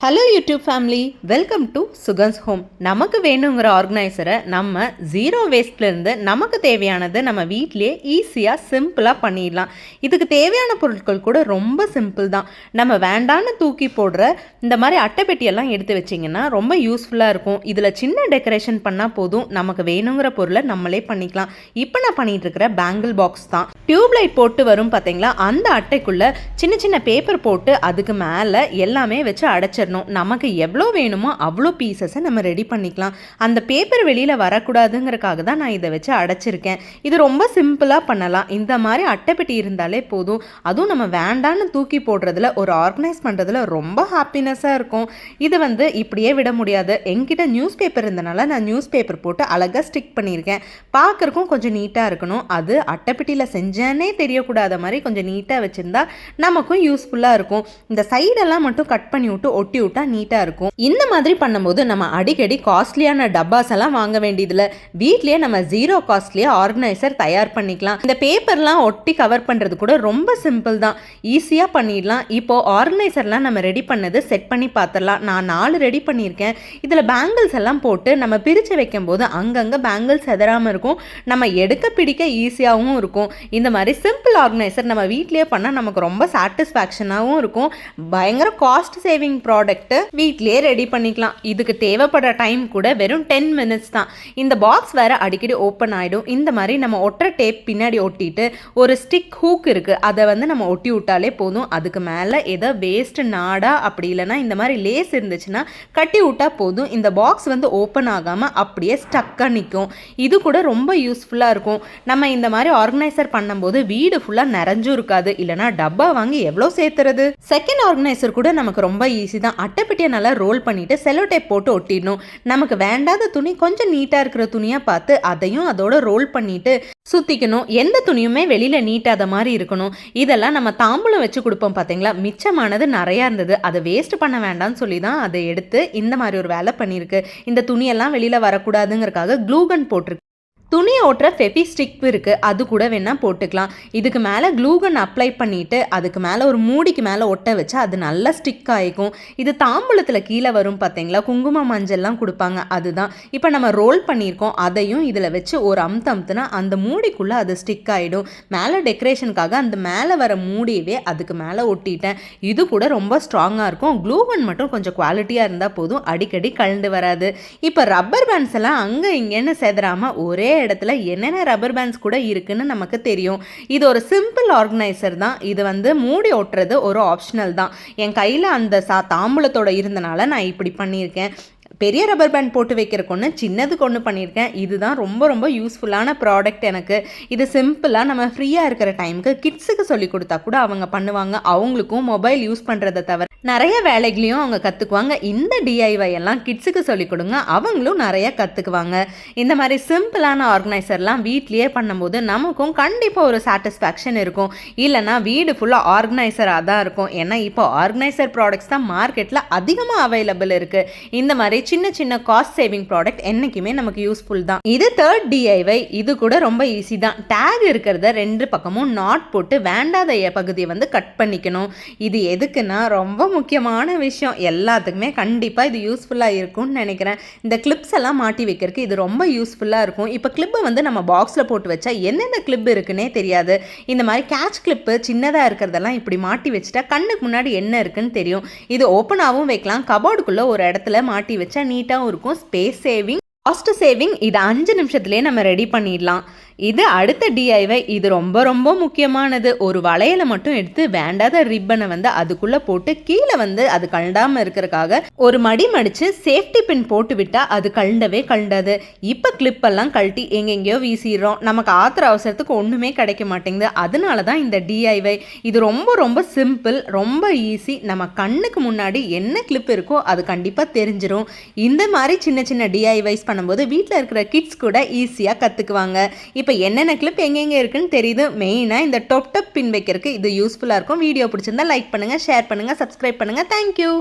Hello YouTube family, welcome to Sugan's home. நமக்கு வேணுங்கிற ஆர்கனைசரை நம்ம ஜீரோ வேஸ்ட்லேருந்து நமக்கு தேவையானது நம்ம வீட்லேயே ஈஸியாக சிம்பிளாக பண்ணிடலாம். இதுக்கு தேவையான பொருட்கள் கூட ரொம்ப சிம்பிள் தான். நம்ம வேண்டான்னு தூக்கி போடுற இந்த மாதிரி அட்டைப்பெட்டியெல்லாம் எடுத்து வச்சிங்கன்னா ரொம்ப யூஸ்ஃபுல்லாக இருக்கும். இதில் சின்ன டெக்கரேஷன் பண்ணால் போதும், நமக்கு வேணுங்கிற பொருளை நம்மளே பண்ணிக்கலாம். இப்போ நான் பண்ணிகிட்டு இருக்கிற பேங்கிள் பாக்ஸ் தான். டியூப் லைட் போட்டு வரும் பார்த்தீங்களா, அந்த அட்டைக்குள்ளே சின்ன சின்ன பேப்பர் போட்டு அதுக்கு மேலே எல்லாமே வச்சு அடைச்சிடணும். நமக்கு எவ்வளோ வேணுமோ அவ்வளோ பீசஸை நம்ம ரெடி பண்ணிக்கலாம். அந்த பேப்பர் வெளியில் வரக்கூடாதுங்கிறக்காக தான் நான் இதை வச்சு அடைச்சிருக்கேன். இது ரொம்ப சிம்பிளாக பண்ணலாம். இந்த மாதிரி அட்டைப்பெட்டி இருந்தாலே போதும். அதுவும் நம்ம வேண்டான்னு தூக்கி போடுறதுல ஒரு ஆர்கனைஸ் பண்ணுறதுல ரொம்ப ஹாப்பினஸ்ஸாக இருக்கும். இது இப்படியே விட முடியாது. என்கிட்ட நியூஸ் பேப்பர் இருந்தனால நான் நியூஸ் பேப்பர் போட்டு அழகாக ஸ்டிக் பண்ணியிருக்கேன். பார்க்குறக்கும் கொஞ்சம் நீட்டாக இருக்கணும். அது அட்டைப்பெட்டியில் செஞ்சேன்னே தெரியக்கூடாத மாதிரி கொஞ்சம் நீட்டாக வச்சுருந்தா நமக்கும் யூஸ்ஃபுல்லாக இருக்கும். இந்த சைடெல்லாம் மட்டும் கட் பண்ணி விட்டு ஒட்டி விட்டா நீட்டாக இருக்கும். இந்த மாதிரி பண்ணும்போது நம்ம அடிக்கடி காஸ்ட்லியான டப்பாஸ் எல்லாம் வாங்க வேண்டியதில்லை. வீட்லேயே நம்ம ஜீரோ காஸ்ட்லியே ஆர்கனைசர் தயார் பண்ணிக்கலாம். இந்த பேப்பர்லாம் ஒட்டி கவர் பண்ணுறது கூட ரொம்ப சிம்பிள் தான், ஈஸியாக பண்ணிடலாம். இப்போது ஆர்கனைசர்லாம் நம்ம ரெடி பண்ணது செட் பண்ணி பார்த்துடலாம். நான் 4 ரெடி பண்ணியிருக்கேன். இதில் பேங்கிள்ஸ் எல்லாம் போட்டு நம்ம பிரித்து வைக்கும்போது அங்கங்கே பேங்கிள்ஸ் செதறாமல் இருக்கும். நம்ம எடுக்க பிடிக்க ஈஸியாகவும் இருக்கும். இந்த மாதிரி சிம்பிள் ஆர்கனைசர் நம்ம வீட்லேயே பண்ணால் நமக்கு ரொம்ப சாட்டிஸ்ஃபேக்ஷனாகவும் இருக்கும். பயங்கர காஸ்ட் சேவிங் ப்ராடக்ட் வீட்லயே ரெடி பண்ணிக்கலாம். இதுக்கு தேவைப்படுற டைம் கூட வெறும் 10 மினிட்ஸ் தான். இந்த பாக்ஸ் வேற அடிக்கடி ஓப்பன் ஆகிடும். இந்த மாதிரி நம்ம ஒற்றை டேப் பின்னாடி ஒட்டிட்டு ஒரு ஸ்டிக் ஹூக் இருக்குது, அதை நம்ம ஒட்டி விட்டாலே போதும். அதுக்கு மேலே ஏதோ வேஸ்ட் நாடா அப்படி இல்லைன்னா இந்த மாதிரி லேஸ் இருந்துச்சுன்னா கட்டி விட்டா போதும். இந்த பாக்ஸ் ஓப்பன் ஆகாமல் அப்படியே ஸ்டக்காக நிற்கும். இது கூட ரொம்ப யூஸ்ஃபுல்லாக இருக்கும். நம்ம இந்த மாதிரி ஆர்கனைசர் பண்ணும்போது வீடு ஃபுல்லாக நிறைஞ்சும் இருக்காது. இல்லைனா டப்பா வாங்கி எவ்வளோ சேர்த்துறது. செகண்ட் ஆர்கனைசர் கூட நமக்கு ரொம்ப ஈஸி தான். அட்டைப்பெட்டியை நல்லா ரோல் பண்ணிவிட்டு செலோ டேப் போட்டு ஒட்டிடணும். நமக்கு வேண்டாத துணி கொஞ்சம் நீட்டாக இருக்கிற துணியாக பார்த்து அதையும் அதோட ரோல் பண்ணிவிட்டு சுற்றிக்கணும். எந்த துணியுமே வெளியில் நீட்டாத மாதிரி இருக்கணும். இதெல்லாம் நம்ம தாம்பூலம் வச்சு கொடுப்போம் பார்த்தீங்களா, மிச்சமானது நிறையா இருந்தது. அதை வேஸ்ட் பண்ண வேண்டாம்னு சொல்லி தான் அதை எடுத்து இந்த மாதிரி ஒரு வேலை பண்ணியிருக்கு. இந்த துணியெல்லாம் வெளியில் வரக்கூடாதுங்கிறக்காக க்ளூகன் போட்டிருக்கு. துணி ஓட்டுற ஃபெபி ஸ்டிக் இருக்குது, அது கூட வேணால் போட்டுக்கலாம். இதுக்கு மேலே க்ளூகன் அப்ளை பண்ணிவிட்டு அதுக்கு மேலே ஒரு மூடிக்கு மேலே ஒட்ட வச்சா அது நல்லா ஸ்டிக் ஆகிக்கும். இது தாம்பூலத்தில் கீழே வரும் பார்த்தீங்களா, குங்கும மஞ்சள்லாம் கொடுப்பாங்க, அதுதான். இப்போ நம்ம ரோல் பண்ணியிருக்கோம், அதையும் இதில் வச்சு ஒரு அமுத்துனா அந்த மூடிக்குள்ளே அது ஸ்டிக் ஆகிடும். மேலே டெக்கரேஷனுக்காக அந்த மேலே வர மூடியவே அதுக்கு மேலே ஒட்டிட்டேன். இது கூட ரொம்ப ஸ்ட்ராங்காக இருக்கும். க்ளூகன் மட்டும் கொஞ்சம் குவாலிட்டியாக இருந்தால் போதும், அடிக்கடி கழண்டு வராது. இப்போ ரப்பர் பேண்ட்ஸ் எல்லாம் அங்கே இங்கேன்னு செதறாமல் ஒரே இடத்துல என்னென்ன ரப்பர் பேண்ட்ஸ் கூட இருக்குன்னு நமக்கு தெரியும். இது ஒரு சிம்பிள் ஆர்கனைசர் தான். இது மூடி ஒட்டுறது ஒரு ஆப்ஷனல் தான். என் கையில் அந்த தாம்பூலத்தோட இருந்தனால நான் இப்படி பண்ணியிருக்கேன். பெரிய ரப்பர் பேண்ட் போட்டு வைக்கிறக்கு ஒன்று, சின்னதுக்கு ஒன்று பண்ணியிருக்கேன். இதுதான் ரொம்ப ரொம்ப யூஸ்ஃபுல்லான ப்ராடக்ட் எனக்கு. இது சிம்பிளாக நம்ம ஃப்ரீயாக இருக்கிற டைமுக்கு கிட்ஸுக்கு சொல்லி கொடுத்தா கூட அவங்க பண்ணுவாங்க. அவங்களுக்கும் மொபைல் யூஸ் பண்ணுறதை தவிர நிறைய வேலைகளையும் அவங்க கற்றுக்குவாங்க. இந்த டிஐவை எல்லாம் கிட்ஸுக்கு சொல்லிக் கொடுங்க, அவங்களும் நிறைய கற்றுக்குவாங்க. இந்த மாதிரி சிம்பிளான ஆர்கனைசர்லாம் வீட்லேயே பண்ணும்போது நமக்கும் கண்டிப்பாக ஒரு சாட்டிஸ்ஃபேக்ஷன் இருக்கும். இல்லைனா வீடு ஃபுல்லாக ஆர்கனைசராக தான் இருக்கும். ஏன்னா இப்போ ஆர்கனைசர் ப்ராடக்ட்ஸ் தான் மார்க்கெட்டில் அதிகமாக அவைலபிள் இருக்குது. இந்த மாதிரி சின்ன சின்ன காஸ்ட் சேவிங் ப்ராடக்ட் என்றைக்குமே நமக்கு யூஸ்ஃபுல் தான். இது தேர்ட் டிஐவை. இது கூட ரொம்ப ஈஸி தான். டேக் இருக்கிறத 2 பக்கமும் நாட் போட்டு வேண்டாத பகுதியை கட் பண்ணிக்கணும். இது எதுக்குன்னா ரொம்ப முக்கியமான விஷயம். எல்லாத்துக்குமே கண்டிப்பாக இது யூஸ்ஃபுல்லாக இருக்கும்னு நினைக்கிறேன். இந்த கிளிப்ஸ் எல்லாம் மாட்டி வைக்கிறதுக்கு இது ரொம்ப யூஸ்ஃபுல்லாக இருக்கும். இப்போ கிளிப்பை நம்ம பாக்ஸில் போட்டு வச்சா என்னென்ன கிளிப் இருக்குன்னே தெரியாது. இந்த மாதிரி கேட்ச் கிளிப்பு சின்னதாக இருக்கிறதெல்லாம் இப்படி மாட்டி வச்சுட்டா கண்ணுக்கு முன்னாடி என்ன இருக்குன்னு தெரியும். இது ஓப்பனாகவும் வைக்கலாம், கபோர்டுக்குள்ளே ஒரு இடத்துல மாட்டி வச்சா நீட்டாகவும் இருக்கும். Space saving, cost saving. இது 5 நிமிஷத்துலேயே நம்ம ரெடி பண்ணிடலாம். இது அடுத்த டிஐவை. இது ரொம்ப ரொம்ப முக்கியமானது. ஒரு வளையலை மட்டும் எடுத்து வேண்டாத ரிப்பனை அதுக்குள்ளே போட்டு கீழே அது கழண்டாமல் இருக்கிறதுக்காக ஒரு மடி மடித்து சேஃப்டி பின் போட்டு விட்டால் அது கழண்டவே கழண்டாது. இப்போ கிளிப்பெல்லாம் கழட்டி எங்கெங்கேயோ வீசிடுறோம். நமக்கு ஆத்திர அவசரத்துக்கு ஒன்றுமே கிடைக்க மாட்டேங்குது. அதனால தான் இந்த டிஐவை. இது ரொம்ப ரொம்ப சிம்பிள், ரொம்ப ஈஸி. நம்ம கண்ணுக்கு முன்னாடி என்ன கிளிப் இருக்கோ அது கண்டிப்பாக தெரிஞ்சிடும். இந்த மாதிரி சின்ன சின்ன டிஐவைஸ் பண்ணும்போது வீட்டில் இருக்கிற கிட்ஸ் கூட ஈஸியாக கற்றுக்குவாங்க. இப்போ என்னென்ன கிளிப் எங்கெங்கே இருக்குன்னு தெரியுது. மெயினாக இந்த டொப் பின் வைக்கிறதுக்கு இது யூஸ்ஃபுல்லாக இருக்கும். வீடியோ பிடிச்சிருந்தா லைக் பண்ணுங்கள், ஷேர் பண்ணுங்கள், சப்ஸ்கிரைப் பண்ணுங்கள். தேங்க்யூ.